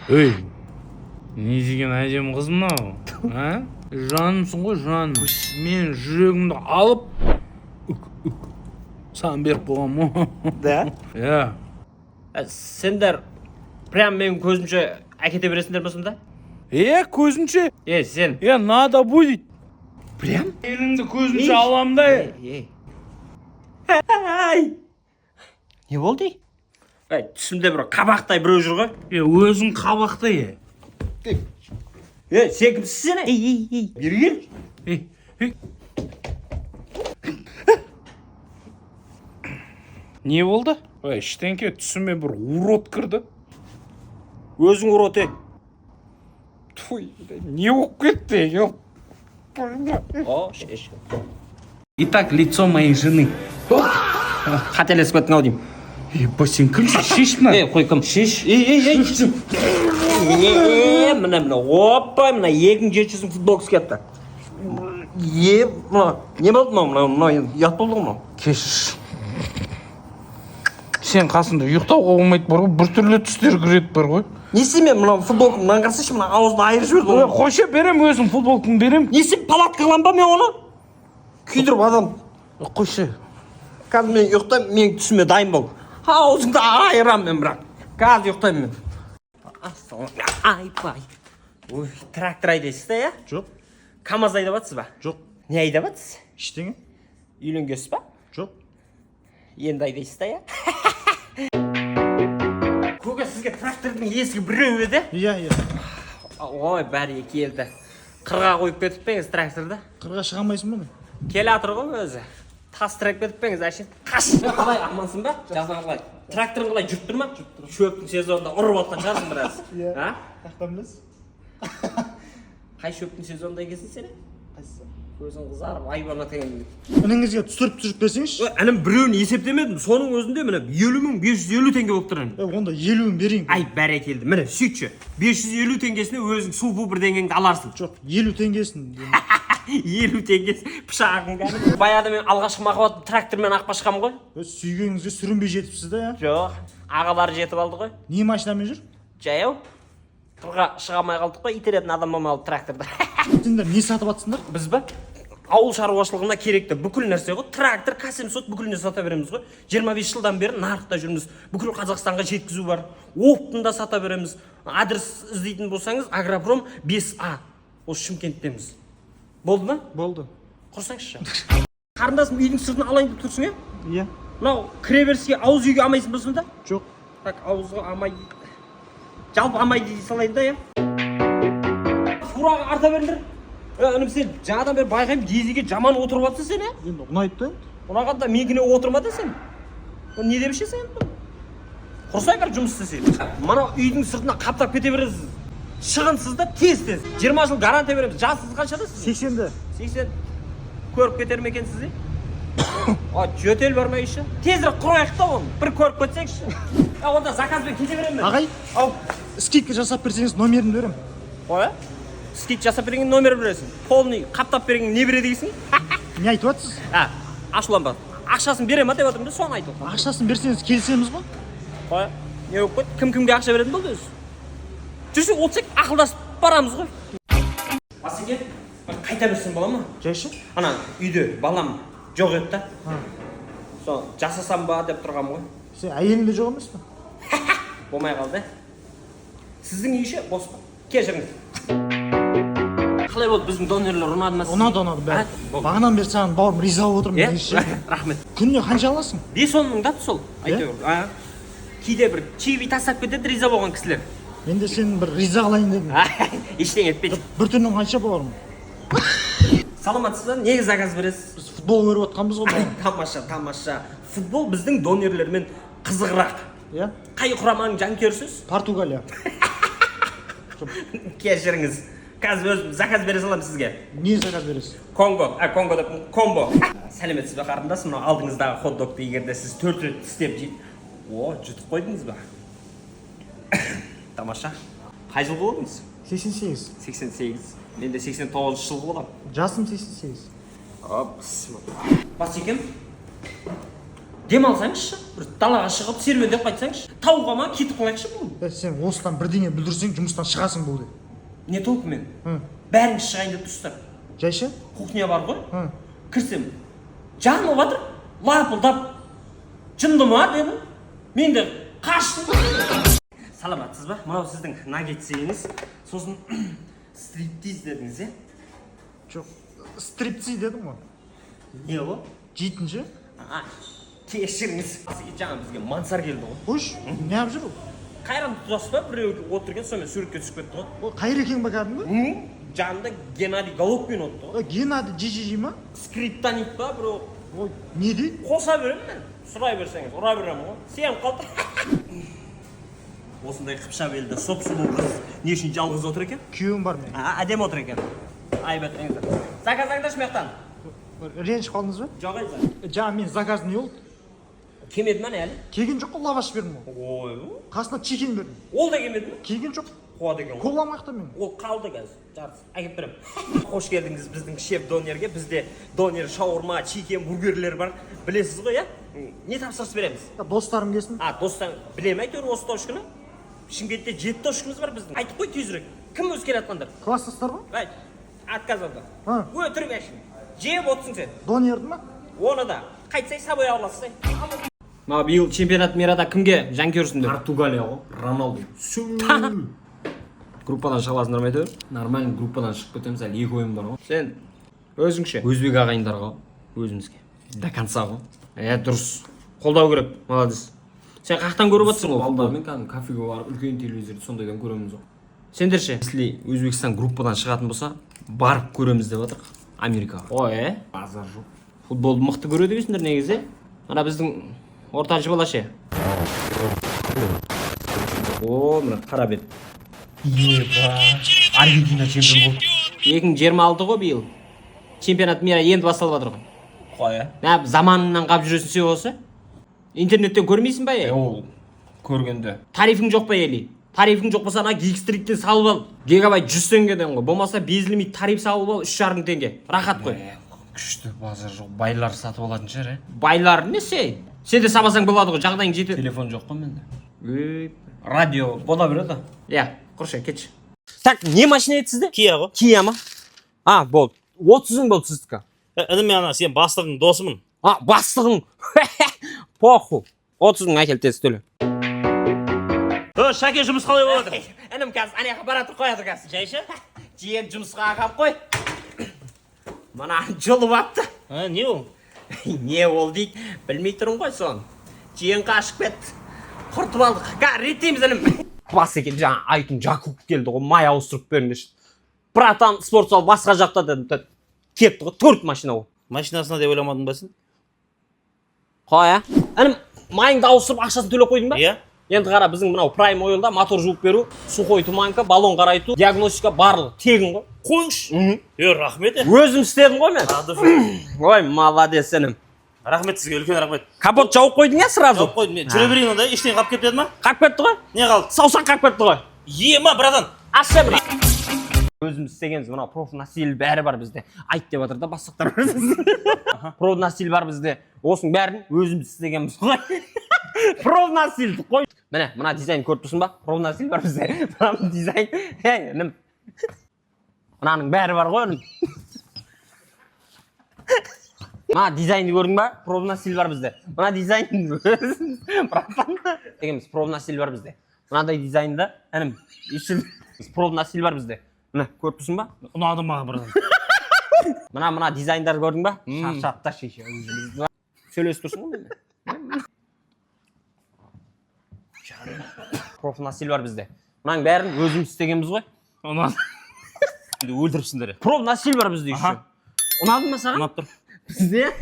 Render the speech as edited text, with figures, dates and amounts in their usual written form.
Ей, не деген әдемі қыз мынау, а? Жанымсың ғой, жаным. Мен жүрегімді алып, саған беріп қойғам ғой. Да? Иә. Сендер прям менің көзімше әкете бересіңдер ме сонда? Көзінше? Сен. Надо будет. Прям? Еліңді көзінше алам да. Не болды? Түсімде бір қабақтай біреу жүр ғой. Өзің қабақтай. Сен кімсіз сен? Бері кел. Не болды? Іштенке түсіме бір урод кірді. Өзің урод, Туй, не болып кетті, шеш. Итак, лицо моей жены. Қателесіп кеттің ау деймін. Сен кімсің? Шеш мына. Қой кім? Шеш. Мына, опа, мына 2700 футболкасы кетті. Не болды мынау? Ұят болды мынау. Кешір. Сен қасында ұйықтауға болмайды бар ғой, біртүрлі түстер кіреді бар ғой. Несі мен мынау футболканы мынаған қарсайшы, мына ауызды айырып жіберді. Қойшы берем өзім футболканы берем. Несі палатка қылам ба мен оны? Күйдіріп адам. Қойшы. Қазір мен ұйықтаймын, менің түсіме дайын бол. Аузыңды айырам мен бірақ. Қазір ұйықтаймын мен. Айпай. Ой, трактор айдайсыз да, Жоқ. КамАЗ айдап ба? Жоқ. Не айдап жатсыз? Ештеңе? Үйленгенсіз ба? Жоқ. Енді айдайсыз да, Көке, сізге трактордың есігі біреу еді? Иә. Ой, бәрі келді. Қырға қойып кетіп пеңіз тракторды? Қырға шыға алмайсың ба? Келе атыр ғой өзі. Тас тірек кетіп пеңіз, әшін. Қаш! Қалай, амансың ба? Жазған қалай. Тракторың қалай жүріп тұр ма? Шөптің сезонында ұрып атқан шығарсың біраз. Иә. Қақтан білесіз? Қай шөптің сезонында екенсің сен? Қайсысы? Көзің қызарып, айбан атқан. Ініңізге түсіріп түсіріп берсеңізші? Інім біреуін есептемедім. Соның өзінде міне 70.550 теңге болып тұр. Онда 50-ін берейін. Ай, бәрекелді. Міне, сөйтші. 550 теңгесіне өзің су-пу бірдеңеңді аларсың. Жоқ, 50 теңгесін. 50 теңгесі пышағың кәні. Баяда мен алғашқы махаббатым трактормен ақпашқам ғой. Сүйгеніңізге сүрінбей жетіпсіз да, Жоқ, ағалары жетіп алды ғой. Не машинамен жүр? Жаяу. Қырға шыға алмай қалдық қой, итеретін адам болмады тракторда. Сендер не сатып атсыңдар? Біз ба? Ауыл шаруашылығына керекті бүкіл нәрсе ғой. Трактор, кәсімсот бүкіліне сата береміз ғой. 25 жылдан бері нарықта жүрміз. Бүкіл Қазақстанға жеткізу бар. Оптын да сата береміз. Адрес іздейтін болсаңыз, Агропром 5А. Осы Шымкенттеміз. Болды ма? Болды. Құрсаңызшы. Қарындасым үйдің сыртын алайын деп тұрсың, Иә. Мынау кіреберіске ауыз үйге амайсың ба сонда? Жоқ. Так, ауызға амай. Жалпы амай дей салайын да, Фураға арта беріңдер. Інім, сен жаңадан бері байқаймын, дезеге жаман отырып жатсың сен, Енді ұнайды да? Ұнағанда менікіне отырма да сен. Не демеші сен? Құрсай бір жұмыс істесең. Мана үйдің сыртына қаптап кете бересіз. Шығынсыз да тез. 20 жыл гарантия береміз. Жасыңыз қаншада сіз? 80-ді. 80. Көріп кетер ме екенсіз, жөтел бар ма еще? Тезірек құрайық та оны. Бір көріп кетсеңші. Онда заказбен кете беремін мен. Ағай, скидка жасап берсеңіз номерін берем. Қой, скидка жасап берген номер бересің. Полный қаптап берген не береді дейсің? Не айтып жатсыз? Ашуланба. Ақшасын берем ма деп отырмын да, соны айтып. Ақшасын берсеңіз келісеміз ба? Қой, не болып кетті? Кім-кімге ақша беретін болды өзі? Жүрсе, отсек ақылдасып барамыз ғой. Басеке, қайта берсең бола ма? Жайшы? Ана үйде балам жоқ еді да. Соны жасасам ба деп тұрғам ғой. Сен әйеліңде жоқ емес пе? Болмай қалды. Сіздің үйше бос па? Кешіріңіз. Қалай болды біздің донерлер ұнады ма? Ұнады бәрі. Бағанан бері саған бауырым риза болып отырмын. Рахмет. Күніне қанша аласың? 5-10 мың да сол. Әйтеуір. Кейде бір чиви тастап кетеді риза болған кісілер. Мен де сені бір риза қылайын дедім. Ештеңе етпейді. Бір түннің қанша бауырым? Саламатсыз ба? Неге заказ бересіз? Біз футбол көріп отқанбыз ғой. Тамаша. Футбол біздің донерлермен қызығырақ. Иә? Қай құраманың жанкүйерісіз? Португалия. Кешіріңіз. Қазір өзім заказ бере салам сізге. Не заказ бересіз? Конго деп комбо. Сәлеметсіз бе қарындас? Мынау алдыңыздағы хот-догты егерде сіз 4 рет тістеп жейді. Жұтып қойдыңыз ба? Тамаша. Қай жылғы болдыңыз? 88. 88. Мен де 89 жылғы болам. Жасым 88. Басекем. демалсаңызшы, бір далаға шығып серуендеп қайтсаңызшы. Тауға ма кетіп қалайықшы бұл? Сен осыдан бірдеңе бүлдірсең жұмыстан шығасың болды. Не толқымен? Hı. Бәріңіз шығайын деп тұрсыздар. Жайшы? Кухня бар ғой? Hı. Кірсем, жанып жатыр, лапылдап. Жынды ма дедім. Мен де қаштым. Саламатсыз ба? Мынау сіздің наггетсеңіз. Сосын стриптиз дедіңіз, е? Жоқ, стрипси дедім ғой. Не ол? Жейтінші? Кешіріңіз. Жаңа бізге мансар келді ғой. Қош, не ап жүр ол? Қайран тұтасыз ба? Біреу отырген, сонымен суретке түсіп кетті ғой. Ол қайыр екен ба кәдімгі? Жанында Геннадий Головкин отты ғой. Геннадий жи ма? Скриптонит па біреу. Ой, не дейді? Қоса беремін мен. Сұрай берсеңіз, ұра беремін ғой. Сеніп қалды. Осындай қыпша белді соп-сұлу қыз не үшін жалғыз отыр екен? Күйеуім бар мен. Әдем отыр екен. Айбәтіңіздер. Заказаңдаршы мектан. Ренжіп қалдыңыз ба? Жоқ айза. Жаңа мен заказ не болды? Кемеді ма не әлі? Келген жоқ қой, лаваш бердім ғой. Ой, Қасына чикен бердім. ол да кемеді ма? Келген жоқ. Қуа деген ғой. Қоламақта мен. Ол қалды қазір. Жартысы. Әкеп беремін. Қош келдіңіз біздің шеф донерге. Бізде донер, шаурма, чикен, бургерлер бар. Білесіз ғой, иә? Не тапсырыс береміз? Достарым келсін. Достан білем әйтеуір осы тауышкіні. Шымкентте 7 тауышкіміз бар біздің. Айтып қой тезірек. Кім өзі келе жатқандар? Класстастар ба? Айт. Отказалды. Ha. Өтірік әшін. Жеп отсың сен. Донерді ма? Оны да. Қайтсай сабай ауырласың. Ма биыл чемпионат мирада кімге жанкүйерсіңдер? Португалия ғой, Роналду. Группадан шығасыңдар ма әйтеуір? Нормально группадан шығып кетеміз, әлі 2 ойын бар ғой. Сен өзіңше өзбек ағайындарға өзімізге до конца ғой. Дұрыс. Қолдау керек. Молодец. Сен қақтан көріп отырсың ғой? Балдармен кәдімгі кафеге барып, үлкен телевизорды сондайдан көреміз ғой. Сендерше, если Өзбекстан группадан шығатын болса, барып көреміз деп жатыр Америкаға. Ой, Базар жоқ. футболды мықты көреді дейсіңдер негізі. Мына біздің ортаншы бала ше. О, мына қара бет. Аргентина чемпион болды. 2026 ғой биыл. Чемпионат мира енді басталып жатыр ғой. Қоя. Нәп заманынан қап жүресің сен осы? Интернеттен көрмейсің ба е? Ол көргенде. Тарифің жоқ па ели? Тарифің жоқ болса ана Geeksтриттен салып ал. Гигабайт 100 теңгеден ғой. Болмаса безлимит тариф салып ал 3,5 теңге. Рахат қой. Күшті базар жоқ. Байлар сатып алатын шығар, е? Байлар не сен? Сен де сабасаң болады ғой, жағдайың жетеді. Телефон жоқ қой менде. Радио бола береді. Иә, құршы, кетші. Так, не машина еді сізде? Кия ғой. Кия ма? Болды. 30-ың болды сіздікі. Інім мен ана сен бастығың досымын. Бастығың. Поху. 30-ың әкел тез төле. Шәке жұмыс қалай болып жатыр? Інім қазір ана жаққа баратыр қояды қазір. Жайша? Жиен жұмысқа ағап қой. Мана жылып апты. Не ол? Не ол дейді, білмей тұрмын ғой соны. Жиен қашып кетті. Құртып алдық. Реттейміз інім. Бас екен, жаңа Айтын Жакуп келді ғой, май ауыстырып беріңдерші. Братан спорт зал басқа жақта деді. Кетті ғой, 4 машина ол. Машинасына деп ойламадың ба сен? Қоя. Інім, майыңды ауыстырып ақшасын төлеп қойдың ба? Иә. Енді қара, біздің мынау Prime Oil'да мотор жуып беру, сухой туманка, баллон қарайту, диагностика барлығы тегін ғой. Қойыңшы. Рахмет. Өзім істедім ғой мен. Ой, молодец інім. Рахмет сізге, үлкен рахмет. Капот жауып қойдың я сразу? Жауып қойдым мен. Жүре берейін онда, ештеңе қалып кетпеді ма? Қалып кетті ғой? Не қалды? Саусақ қалып кетті ғой. Ема, братан. Ашы мына. Өзіміз істегенбіз, мынау профнастиль бәрі бар бізде. Айт деп жатыр да бастықтар. Профнастиль бар бізде. Осының бәрін өзіміз істегенбіз ғой. Профнастиль қой. Міне, мына дизайн көріп тұрсың ба? Профнастиль бар бізде. Мына дизайн. Інім. Мынаның бәрі бар ғой інім. Мына дизайнды көрдің ба? Профнастиль бар бізде. Мына дизайн. Братан. Дегенбіз, профнастиль бар бізде. Мынандай дизайнда, інім, профнастиль бар бізде. Міне, көріп тұрсың ба? Ұнады маған, братан. Мына дизайндар көрдің ба? Шаршатта шеше. Сөйлесіп тұрсың ғой менде. Профнастиль бар бізде. Мынаның бәрін өзіміз істегенбіз ғой. Ұнады. Өлтіріпсіңдер. Профнастиль бар бізде еще. Ұнады ма саған? Ұнап тұр. Бізде